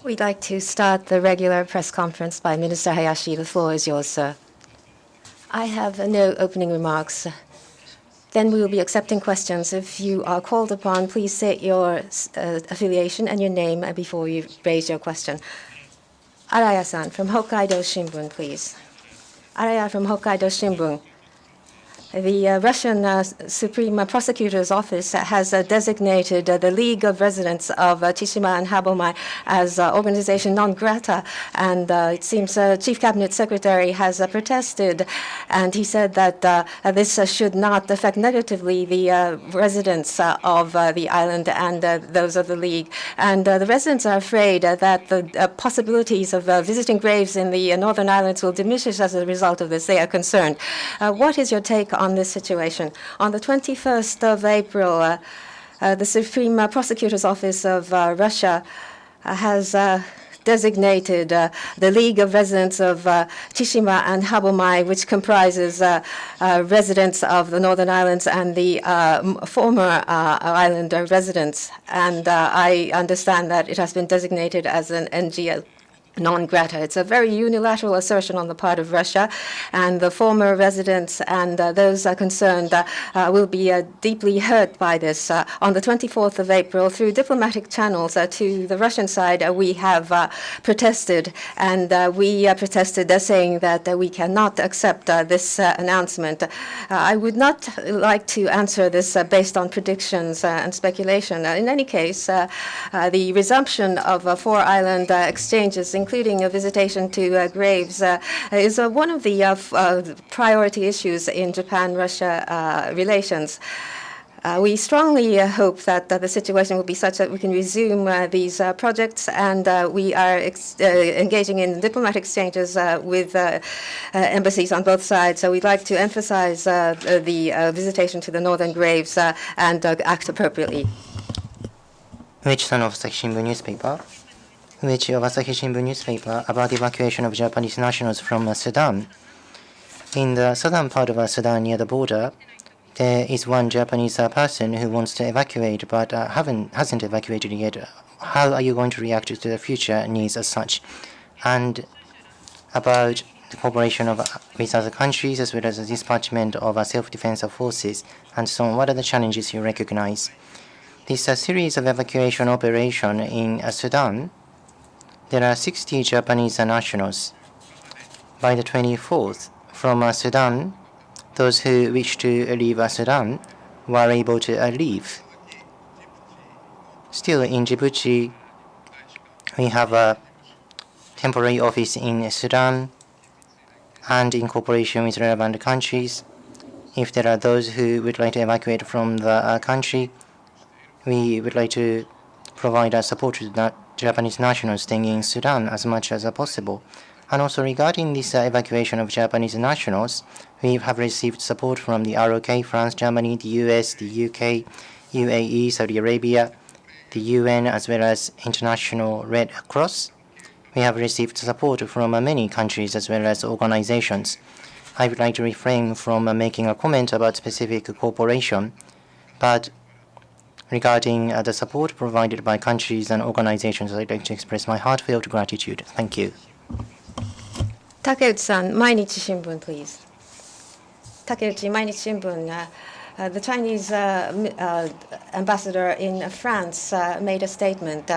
We'd like to start the regular press conference by Minister Hayashi. The floor is yours, sir. I have no opening remarks. Then we will be accepting questions. If you are called upon, please state your affiliation and your name before you raise your question. Araya-san from Hokkaido Shimbun, please. Araya from Hokkaido Shimbun. The Russian Supreme Prosecutor's Office has designated the League of Residents of Tsushima and Habomai as organization non grata, and it seems Chief Cabinet Secretary has protested, and he said that this should not affect negatively the residents of the island and those of the League. And the residents are afraid that the possibilities of visiting graves in the Northern Islands will diminish as a result of this. They are concerned. What is your take on this situation? On the 21st of April, the Supreme Prosecutor's Office of Russia has designated the League of Residents of Tsushima and Habomai, which comprises residents of the Northern Islands and the former island residents. And I understand that it has been designated as an NGO non grata. It's a very unilateral assertion on the part of Russia, and the former residents and those concerned will be deeply hurt by this. On the 24th of April, through diplomatic channels to the Russian side, we have protested, and we protested saying that we cannot accept this announcement. I would not like to answer this based on predictions and speculation. In any case, the resumption of four-island exchanges, including a visitation to graves, is one of the priority issues in Japan-Russia relations. We strongly hope that the situation will be such that we can resume these projects, and we are engaging in diplomatic exchanges with embassies on both sides. So we'd like to emphasize the visitation to the northern graves and act appropriately. Uechi-san of Asahi Shimbun newspaper. Uechi of Asahi Shimbun newspaper about the evacuation of Japanese nationals from Sudan. In the southern part of Sudan near the border, there is one Japanese person who wants to evacuate but hasn't evacuated yet. How are you going to react to the future needs as such? And about the cooperation with other countries as well as the dispatchment of self-defense forces and so on, what are the challenges you recognize? This series of evacuation operation in Sudan, there are 60 Japanese nationals. By the 24th, from Sudan, those who wish to leave Sudan were able to leave. Still, in Djibouti, we have a temporary office in Sudan, and in cooperation with relevant countries, if there are those who would like to evacuate from the country, we would like to provide support to the Japanese nationals staying in Sudan as much as possible. And also regarding this evacuation of Japanese nationals, we have received support from the ROK, France, Germany, the US, the UK, UAE, Saudi Arabia, the UN, as well as International Red Cross. We have received support from many countries as well as organizations. I would like to refrain from making a comment about specific cooperation, but regarding the support provided by countries and organizations, I'd like to express my heartfelt gratitude. Thank you. Takeuchi-san, Mainichi Shimbun, please. Takeuchi, Mainichi Shimbun. The Chinese ambassador in France made a statement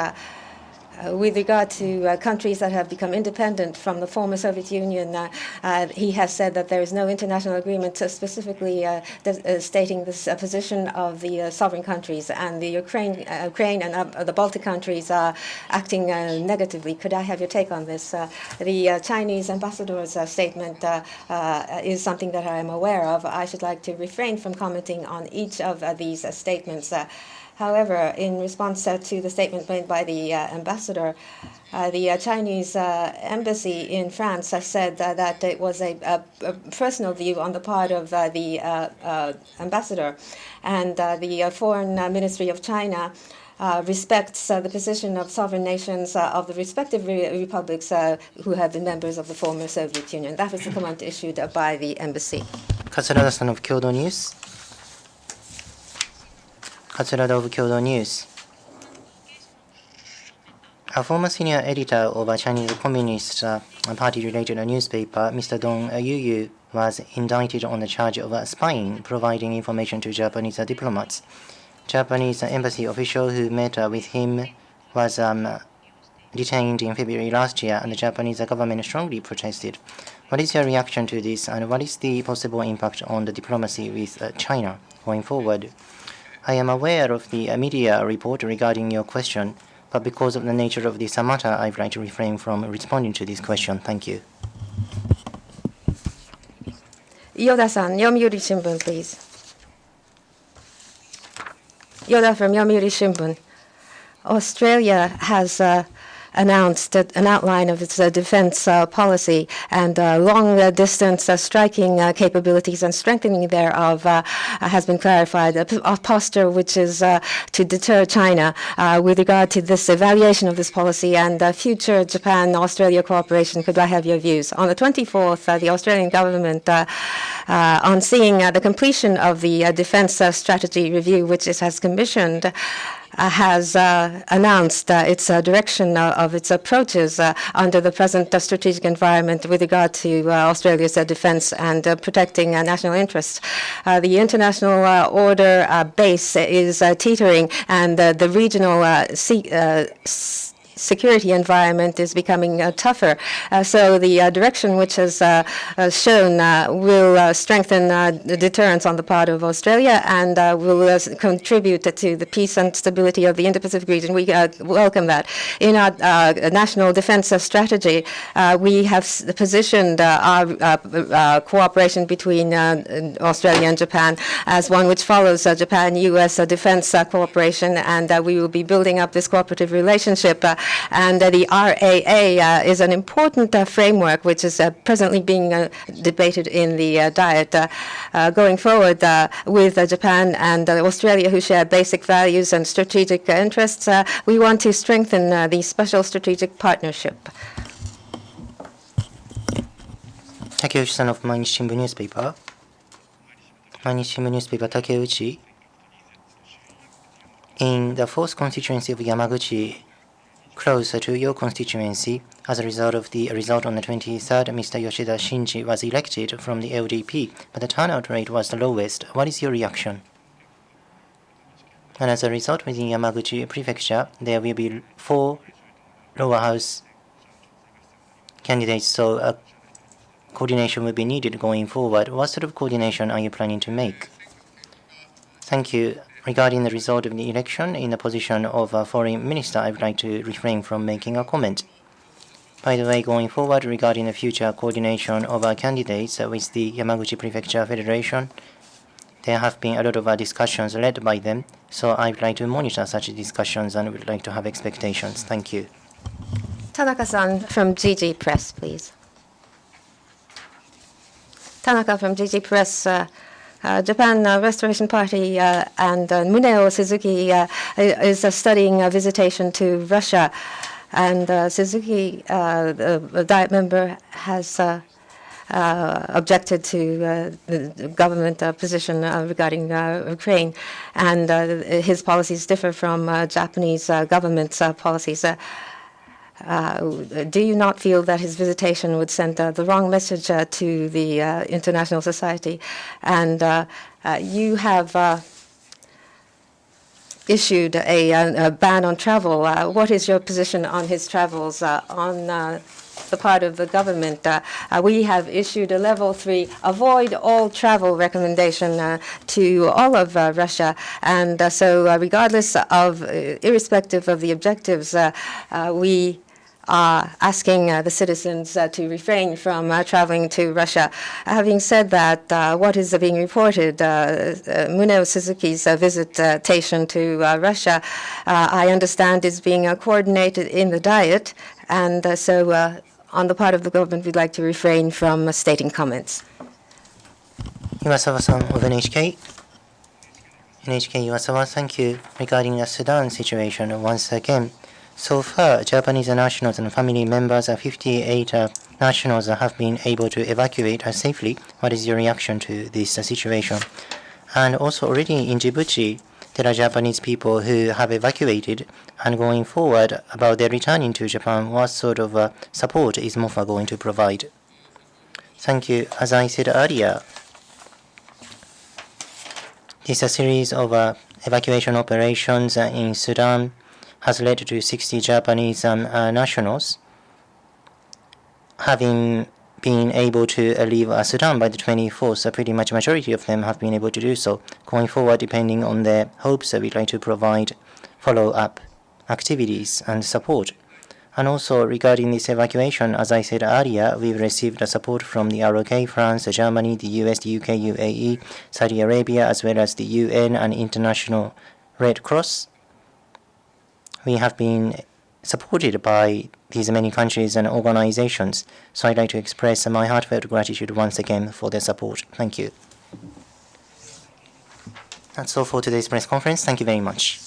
with regard to countries that have become independent from the former Soviet Union. He has said that there is no international agreement specifically stating this position of the sovereign countries, and the Ukraine and the Baltic countries are acting negatively. Could I have your take on this? The Chinese ambassador's statement is something that I am aware of. I should like to refrain from commenting on each of these statements. However, in response to the statement made by the ambassador, the Chinese embassy in France said that it was a personal view on the part of the ambassador, and the Foreign Ministry of China respects the position of sovereign nations of the respective republics who have been members of the former Soviet Union. That was the comment issued by the embassy. Katsurada-san of Kyodo News. Katsurada of Kyodo News. A former senior editor of a Chinese Communist Party-related newspaper, Mr. Dong Yuyu, was indicted on the charge of spying, providing information to Japanese diplomats. Japanese embassy official who met with him was detained in February last year, and the Japanese government strongly protested. What is your reaction to this, and what is the possible impact on the diplomacy with China going forward? I am aware of the media report regarding your question, but because of the nature of this matter, I would like to refrain from responding to this question. Thank you. Yoda-san, Yomiuri Shimbun, please. Yoda from Yomiuri Shimbun. Australia has announced an outline of its defense policy, and long-distance striking capabilities and strengthening thereof has been clarified. A posture which is to deter China with regard to this evaluation of this policy and future Japan-Australia cooperation. Could I have your views? On the 24th, the Australian government, on seeing the completion of the defense strategy review, which it has commissioned, has announced its direction of its approaches under the present strategic environment with regard to Australia's defense and protecting national interests. The international order base is teetering, and the regional security environment is becoming tougher. So the direction which has shown will strengthen the deterrence on the part of Australia and will contribute to the peace and stability of the Indo-Pacific region. We welcome that. In our national defense strategy, we have positioned our cooperation between Australia and Japan as one which follows Japan-U.S. defense cooperation, and we will be building up this cooperative relationship. And the RAA is an important framework which is presently being debated in the Diet. Going forward with Japan and Australia, who share basic values and strategic interests, we want to strengthen the special strategic partnership. Takeuchi-san of Mainichi Shimbun newspaper. Mainichi Shimbun newspaper, Takeuchi. In the 4th constituency of Yamaguchi, closer to your constituency, as a result of the result on the 23rd, Mr. Yoshida Shinji was elected from the LDP, but the turnout rate was the lowest. What is your reaction? And as a result, within Yamaguchi Prefecture, there will be 4 lower house candidates, so coordination will be needed going forward. What sort of coordination are you planning to make? Thank you. Regarding the result of the election, in the position of a foreign minister, I would like to refrain from making a comment. By the way, going forward, regarding the future coordination of our candidates with the Yamaguchi Prefecture Federation, there have been a lot of discussions led by them, so I would like to monitor such discussions and would like to have expectations. Thank you. Tanaka-san from GG Press, please. Tanaka from GG Press. Japan Restoration Party and Muneo Suzuki is studying a visitation to Russia. And Suzuki, the Diet member, has objected to the government position regarding Ukraine. And his policies differ from Japanese government's policies. Do you not feel that his visitation would send the wrong message to the international society? And you have issued a ban on travel. What is your position on his travels on the part of the government? We have issued a level 3 avoid all travel recommendation to all of Russia. And so regardless of, irrespective of the objectives, we are asking the citizens to refrain from traveling to Russia. Having said that, what is being reported, Muneo Suzuki's visitation to Russia, I understand is being coordinated in the Diet, and so on the part of the government, we'd like to refrain from stating comments. Iwasawa-san of NHK. NHK Iwasawa, thank you. Regarding the Sudan situation, once again, so far, Japanese nationals and family members, 58 nationals have been able to evacuate safely. What is your reaction to this situation? And also already in Djibouti, there are Japanese people who have evacuated, and going forward about their returning to Japan, what sort of support is MOFA going to provide? Thank you. As I said earlier, this series of evacuation operations in Sudan has led to 60 Japanese nationals having been able to leave Sudan by the 24th. So pretty much majority of them have been able to do so. Going forward, depending on their hopes, we'd like to provide follow-up activities and support. And also regarding this evacuation, as I said earlier, we've received support from the ROK, France, Germany, the US, the UK, UAE, Saudi Arabia, as well as the UN and International Red Cross. We have been supported by these many countries and organizations, so I'd like to express my heartfelt gratitude once again for their support. Thank you. That's all for today's press conference. Thank you very much.